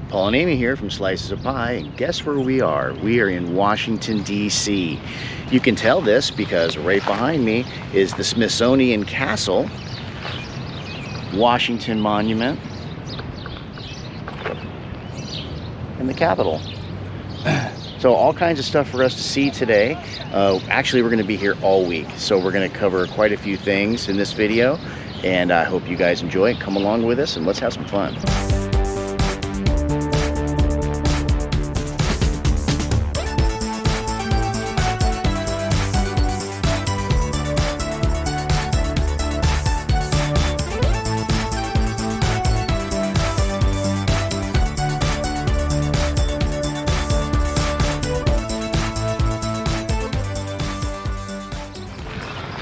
Paul and Amy here from Slices of Pie, and guess where we are? We are in Washington, D.C. You can tell this because right behind me is the Smithsonian Castle, Washington Monument, and the Capitol. So all kinds of stuff for us to see today. Actually, we're going to be here all week, so we're going to cover quite a few things in this video, and I hope you guys enjoy it. Come along with us and let's have some fun.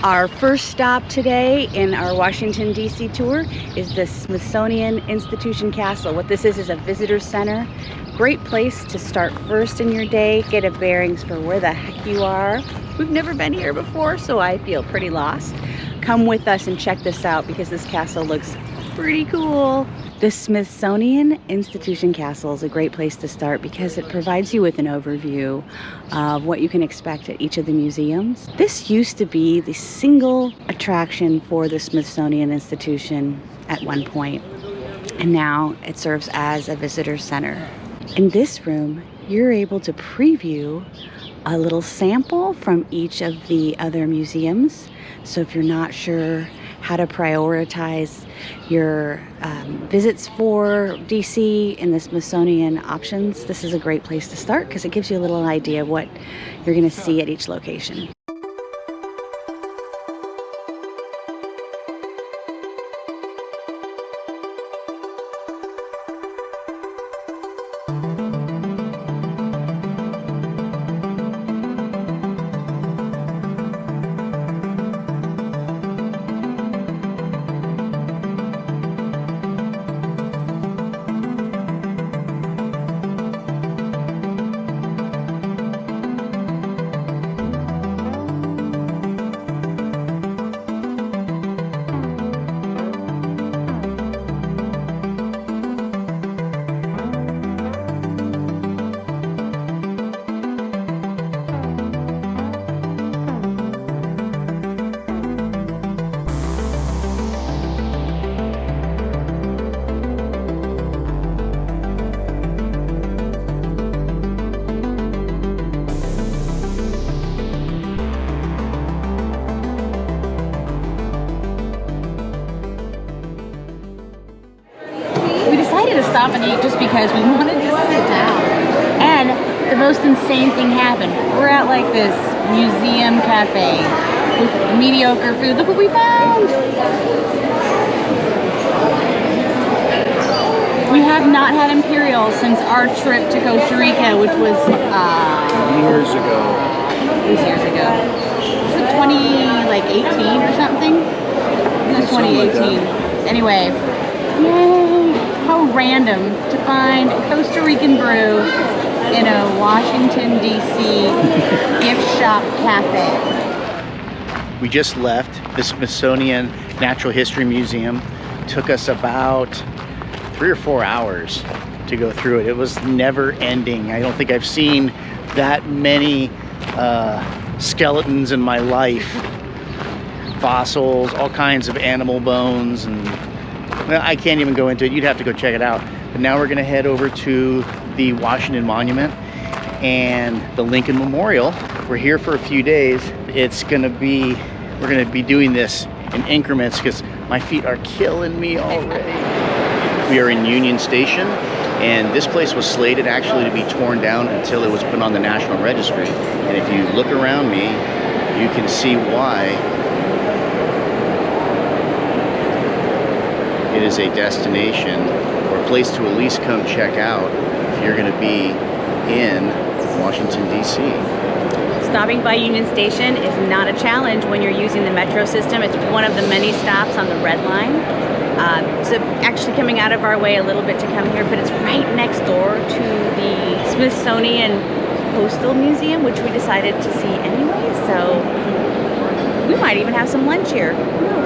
Our first stop today in our Washington, D.C. tour is the Smithsonian Institution Castle. What this is a visitor center. Great place to start first in your day, get a bearings for where the heck you are. We've never been here before, so I feel pretty lost. Come with us and check this out because this castle looks pretty cool. The Smithsonian Institution Castle is a great place to start because it provides you with an overview of what you can expect at each of the museums. This used to be the single attraction for the Smithsonian Institution at one point, and now it serves as a visitor center. In this room, you're able to preview a little sample from each of the other museums. So if you're not sure how to prioritize your visits for DC in the Smithsonian options, this is a great place to start because it gives you a little idea of what you're going to see at each location. Stop and eat just because we wanted to sit down. And the most insane thing happened. We're at like this museum cafe with mediocre food. Look what we found! We have not had Imperial since our trip to Costa Rica, which was Years ago. It was years ago. Was it 2018 or something? It was 2018. Anyway, yay! How random to find Costa Rican brew in a Washington, D.C. gift shop cafe. We just left the Smithsonian Natural History Museum. Took us about 3 or 4 hours to go through it. It was never ending. I don't think I've seen that many skeletons in my life. Fossils, all kinds of animal bones, and well, I can't even go into it. You'd have to go check it out. But now we're going to head over to the Washington Monument and the Lincoln Memorial. We're here for a few days. We're going to be doing this in increments because my feet are killing me already. We are in Union Station, and this place was slated actually to be torn down until it was put on the National Registry. And if you look around me, you can see why. It is a destination or a place to at least come check out if you're going to be in Washington, D.C. Stopping by Union Station is not a challenge when you're using the metro system. It's one of the many stops on the Red Line. So actually coming out of our way a little bit to come here, but it's right next door to the Smithsonian Postal Museum, which we decided to see anyway. So we might even have some lunch here. Who knows?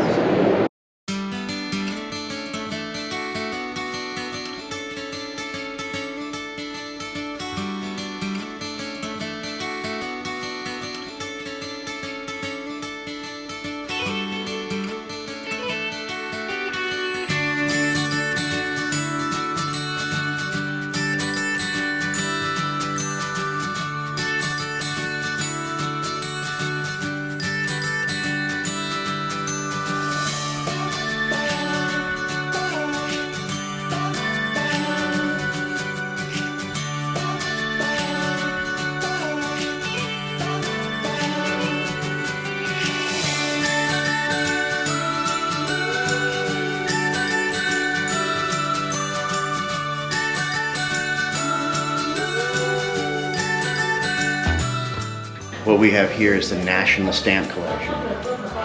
What we have here is the National Stamp Collection.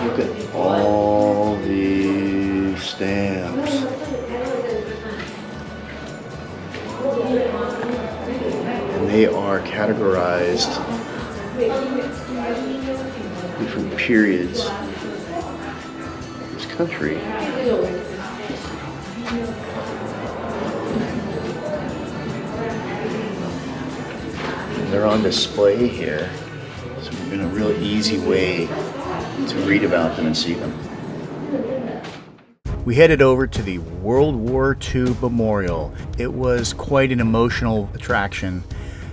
Look at all these stamps. And they are categorized different periods of this country. They're on display here, so it's been a real easy way to read about them and see them. We headed over to the World War II Memorial. It was quite an emotional attraction.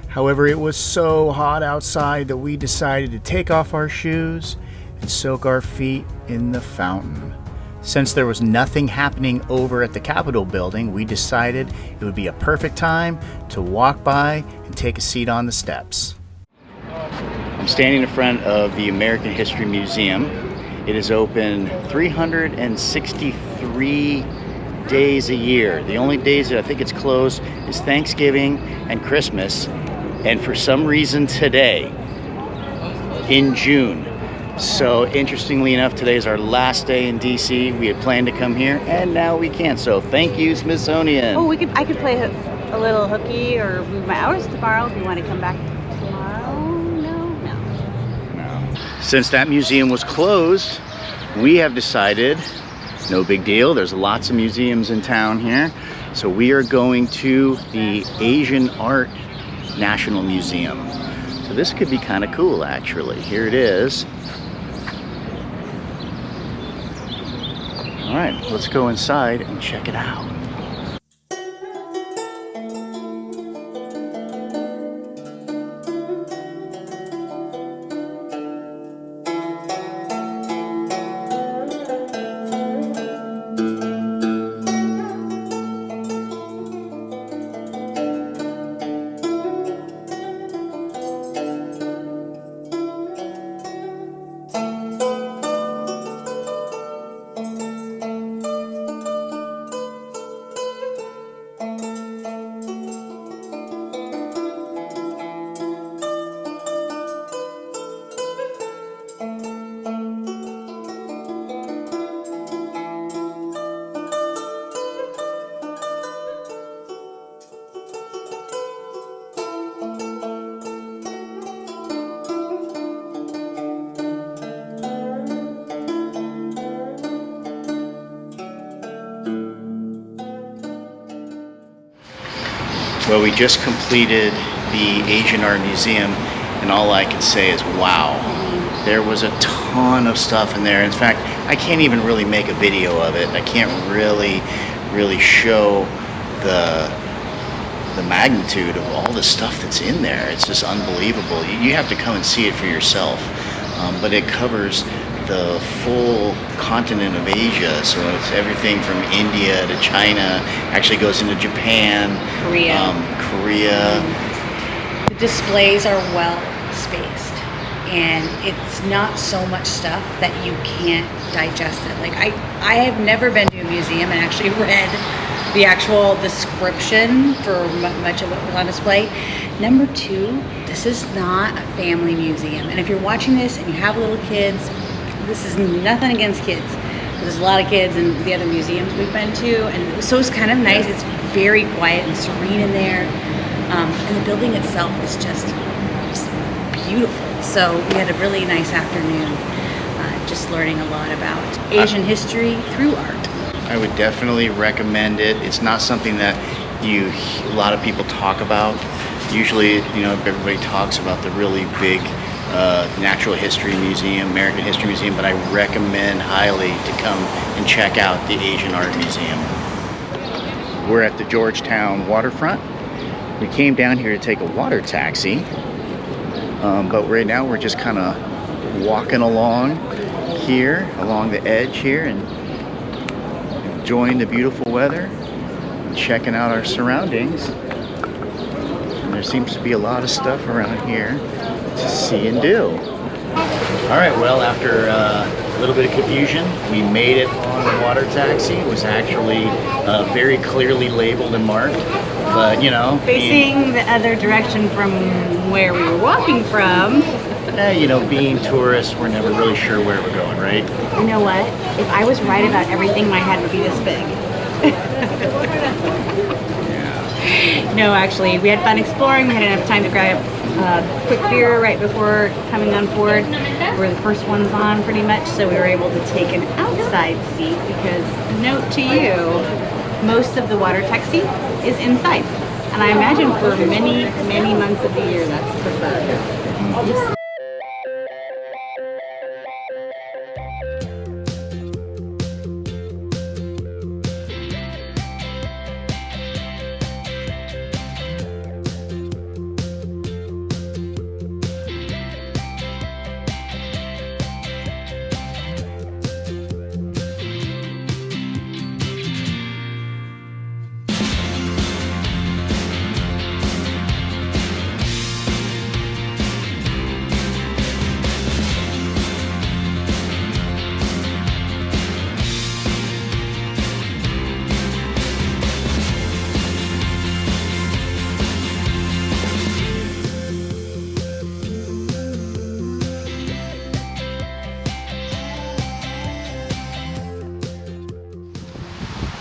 However, it was so hot outside that we decided to take off our shoes and soak our feet in the fountain. Since there was nothing happening over at the Capitol building, we decided it would be a perfect time to walk by and take a seat on the steps. I'm standing in front of the American History Museum. It is open 363 days a year. The only days that I think it's closed is Thanksgiving and Christmas, and for some reason today, in June. So interestingly enough, today is our last day in DC. We had planned to come here, and now we can't. So thank you, Smithsonian. Oh, I could play a little hooky or move my hours tomorrow if you want to come back tomorrow. No. Since that museum was closed, we have decided, no big deal. There's lots of museums in town here. So we are going to the Asian Art National Museum. So this could be kind of cool, actually. Here it is. All right, let's go inside and check it out. Well, we just completed the Asian Art Museum, and all I can say is wow. There was a ton of stuff in there. In fact, I can't even really make a video of it. I can't really show the magnitude of all the stuff that's in there. It's just unbelievable. You have to come and see it for yourself. But it covers the full continent of Asia, so it's everything from India to China, actually goes into Japan, Korea. The displays are well spaced, and it's not so much stuff that you can't digest it. Like I have never been to a museum and actually read the actual description for much of what was on display. Number two, this is not a family museum, and if you're watching this and you have little kids, this is nothing against kids. There's a lot of kids in the other museums we've been to, and so it's kind of nice. It's very quiet and serene in there, and the building itself is just beautiful. So we had a really nice afternoon just learning a lot about Asian history through art. I would definitely recommend it. It's not something that a lot of people talk about. Usually, everybody talks about the really big Natural History Museum, American History Museum, but I recommend highly to come and check out the Asian Art Museum. We're at the Georgetown Waterfront. We came down here to take a water taxi, but right now we're just kind of walking along here, along the edge here, and enjoying the beautiful weather, and checking out our surroundings. And there seems to be a lot of stuff around here to see and do. All right, well, after a little bit of confusion, we made it on the water taxi. It was actually very clearly labeled and marked, but facing the other direction from where we were walking from. you know, being tourists, we're never really sure where we're going, right? You know what? If I was right about everything, my head would be this big. No, actually, we had fun exploring. We had enough time to grab a quick beer right before coming on board. We're the first ones on pretty much, so we were able to take an outside seat because, note to you, most of the water taxi is inside. And I imagine for many, many months of the year that's preferred.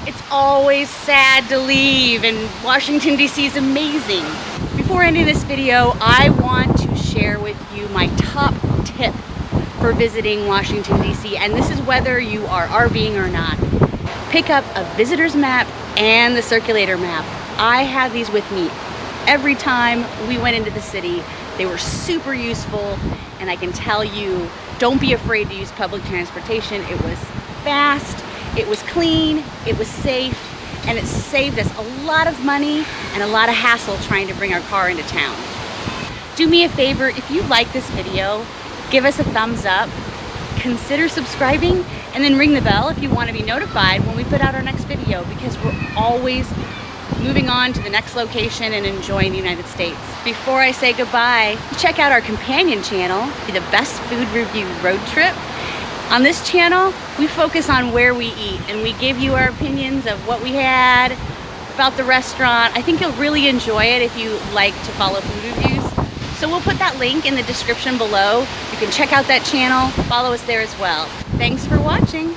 It's always sad to leave, and Washington, D.C. is amazing. Before ending this video, I want to share with you my top tip for visiting Washington, D.C. And this is whether you are RVing or not. Pick up a visitor's map and the circulator map. I had these with me every time we went into the city. They were super useful, and I can tell you, don't be afraid to use public transportation. It was fast. It was clean, it was safe, and it saved us a lot of money and a lot of hassle trying to bring our car into town. Do me a favor, if you like this video, give us a thumbs up, consider subscribing, and then ring the bell if you want to be notified when we put out our next video, because we're always moving on to the next location and enjoying the United States. Before I say goodbye, check out our companion channel, the Best Food Review Road Trip. On this channel, we focus on where we eat, and we give you our opinions of what we had, about the restaurant. I think you'll really enjoy it if you like to follow food reviews. So we'll put that link in the description below. You can check out that channel, follow us there as well. Thanks for watching.